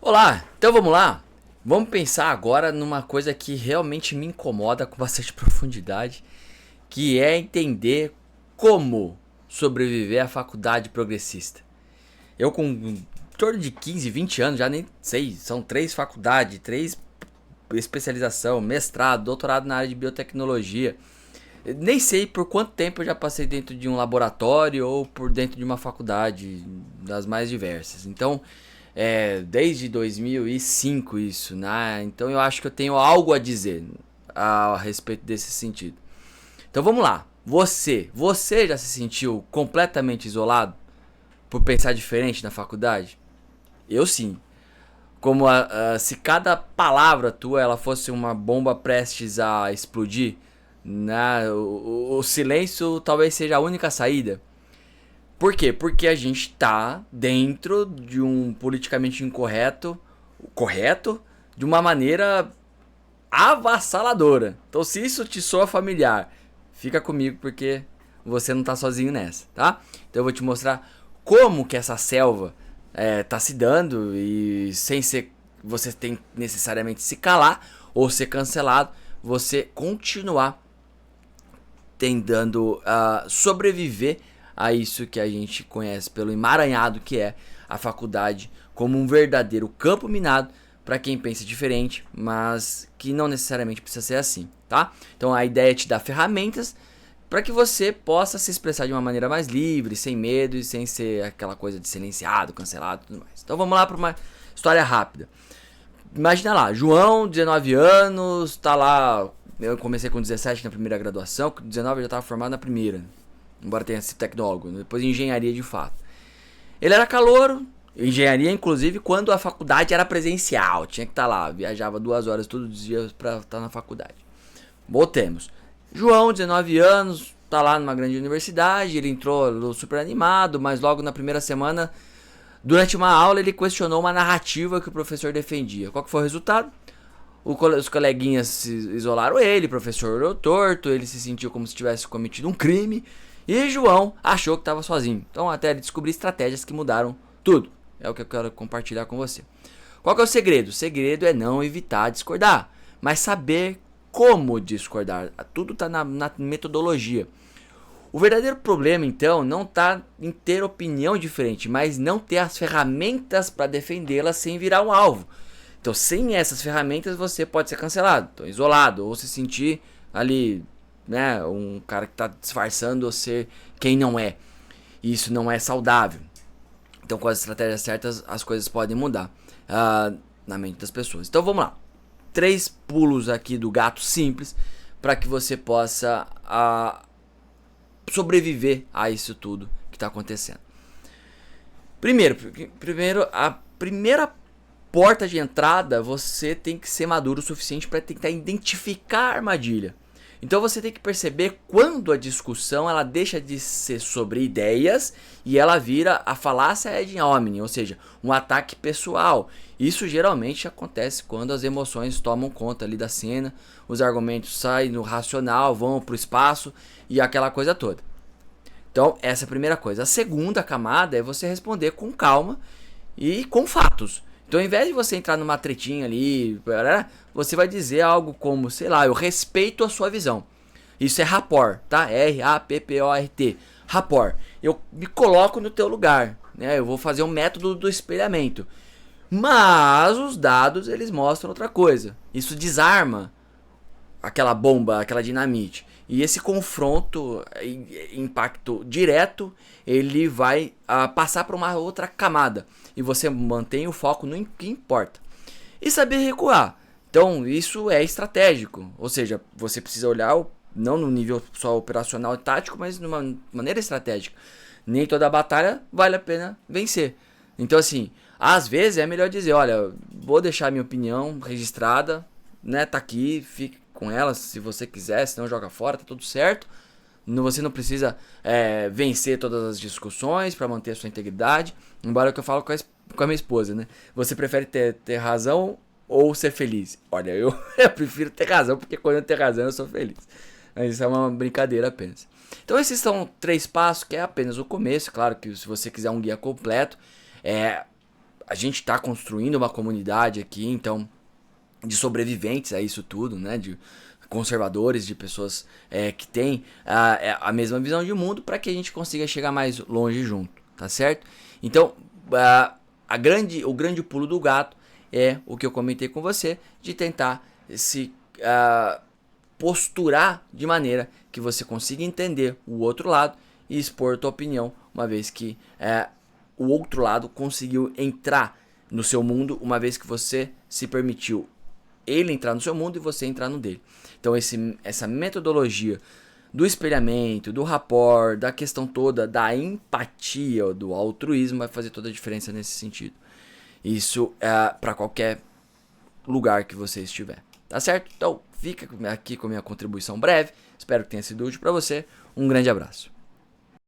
Olá, então vamos lá? Vamos pensar agora numa coisa que realmente me incomoda com bastante profundidade, que é entender como sobreviver à faculdade progressista. Eu com em torno de 15, 20 anos, já nem sei, são 3 faculdades, 3 especialização, mestrado, doutorado na área de biotecnologia. Nem sei por quanto tempo eu já passei dentro de um laboratório ou por dentro de uma faculdade, das mais diversas. Então, desde 2005 isso, né? Então eu acho que eu tenho algo a dizer a respeito desse sentido. Então vamos lá. Você já se sentiu completamente isolado por pensar diferente na faculdade? Eu sim. Como se cada palavra tua ela fosse uma bomba prestes a explodir, né? O silêncio talvez seja a única saída. Por quê? Porque a gente tá dentro de um politicamente correto, de uma maneira avassaladora. Então, se isso te soa familiar, fica comigo porque você não tá sozinho nessa, tá? Então, eu vou te mostrar como que essa selva tá se dando e sem ser você tem necessariamente se calar ou ser cancelado, você continuar tentando sobreviver a isso que a gente conhece pelo emaranhado que é a faculdade como um verdadeiro campo minado para quem pensa diferente, mas que não necessariamente precisa ser assim, tá? Então a ideia é te dar ferramentas para que você possa se expressar de uma maneira mais livre, sem medo e sem ser aquela coisa de silenciado, cancelado e tudo mais. Então vamos lá para uma história rápida. Imagina lá, João, 19 anos, tá lá. Eu comecei com 17 na primeira graduação, com 19 eu já estava formado na primeira, embora tenha sido tecnólogo, depois engenharia de fato. Ele era calouro, engenharia inclusive quando a faculdade era presencial, tinha que estar lá, viajava 2 horas todos os dias para estar na faculdade. Botemos. João, 19 anos, tá lá numa grande universidade, ele entrou super animado, mas logo na primeira semana, durante uma aula, ele questionou uma narrativa que o professor defendia. Qual que foi o resultado? Os coleguinhas se isolaram ele, o professor olhou torto, ele se sentiu como se tivesse cometido um crime, e João achou que estava sozinho. Então até ele descobrir estratégias que mudaram tudo. É o que eu quero compartilhar com você. Qual que é o segredo? O segredo é não evitar discordar, mas saber como discordar. Tudo está na metodologia. O verdadeiro problema, então, não está em ter opinião diferente, mas não ter as ferramentas para defendê-la sem virar um alvo. Então, sem essas ferramentas, você pode ser cancelado, então, isolado, ou se sentir ali, né, um cara que está disfarçando ou ser quem não é. E isso não é saudável. Então, com as estratégias certas, as coisas podem mudar na mente das pessoas. Então, vamos lá. 3 pulos aqui do gato simples para que você possa sobreviver a isso tudo que está acontecendo. Primeiro, a primeira porta de entrada, você tem que ser maduro o suficiente para tentar identificar a armadilha. Então você tem que perceber quando a discussão ela deixa de ser sobre ideias e ela vira a falácia ad hominem, ou seja, um ataque pessoal. Isso geralmente acontece quando as emoções tomam conta ali da cena, os argumentos saem no racional, vão para o espaço e aquela coisa toda. Então essa é a primeira coisa. A segunda camada é você responder com calma e com fatos. Então, ao invés de você entrar numa tretinha ali, você vai dizer algo como, sei lá, eu respeito a sua visão. Isso é rapport, tá? R-A-P-P-O-R-T. Rapport. Eu me coloco no teu lugar, né? Eu vou fazer um método do espelhamento. Mas os dados, eles mostram outra coisa. Isso desarma aquela bomba, aquela dinamite. E esse confronto, impacto direto, ele vai passar para uma outra camada. E você mantém o foco no que importa. E saber recuar. Então, isso é estratégico. Ou seja, você precisa olhar, não no nível só operacional e tático, mas de uma maneira estratégica. Nem toda batalha vale a pena vencer. Então, assim, às vezes é melhor dizer, olha, vou deixar minha opinião registrada, né, tá aqui, fique com ela se você quiser, senão joga fora, tá tudo certo. Você não precisa vencer todas as discussões para manter a sua integridade. Embora que eu falo com a minha esposa, né? Você prefere ter razão ou ser feliz? Olha, eu prefiro ter razão, porque quando eu tenho razão eu sou feliz. Mas isso é uma brincadeira apenas. Então esses são 3 passos, que é apenas o começo. Claro que se você quiser um guia completo, a gente está construindo uma comunidade aqui, então, de sobreviventes a isso tudo, né? De conservadores, de pessoas que têm a mesma visão de mundo, para que a gente consiga chegar mais longe junto, tá certo? Então, o grande pulo do gato é o que eu comentei com você, de tentar se posturar de maneira que você consiga entender o outro lado e expor a tua opinião, uma vez que o outro lado conseguiu entrar no seu mundo, uma vez que você se permitiu ele entrar no seu mundo e você entrar no dele. Então essa metodologia do espelhamento, do rapport, da questão toda da empatia, do altruísmo vai fazer toda a diferença nesse sentido. Isso é para qualquer lugar que você estiver, tá certo? Então fica aqui com a minha contribuição breve, espero que tenha sido útil para você, um grande abraço.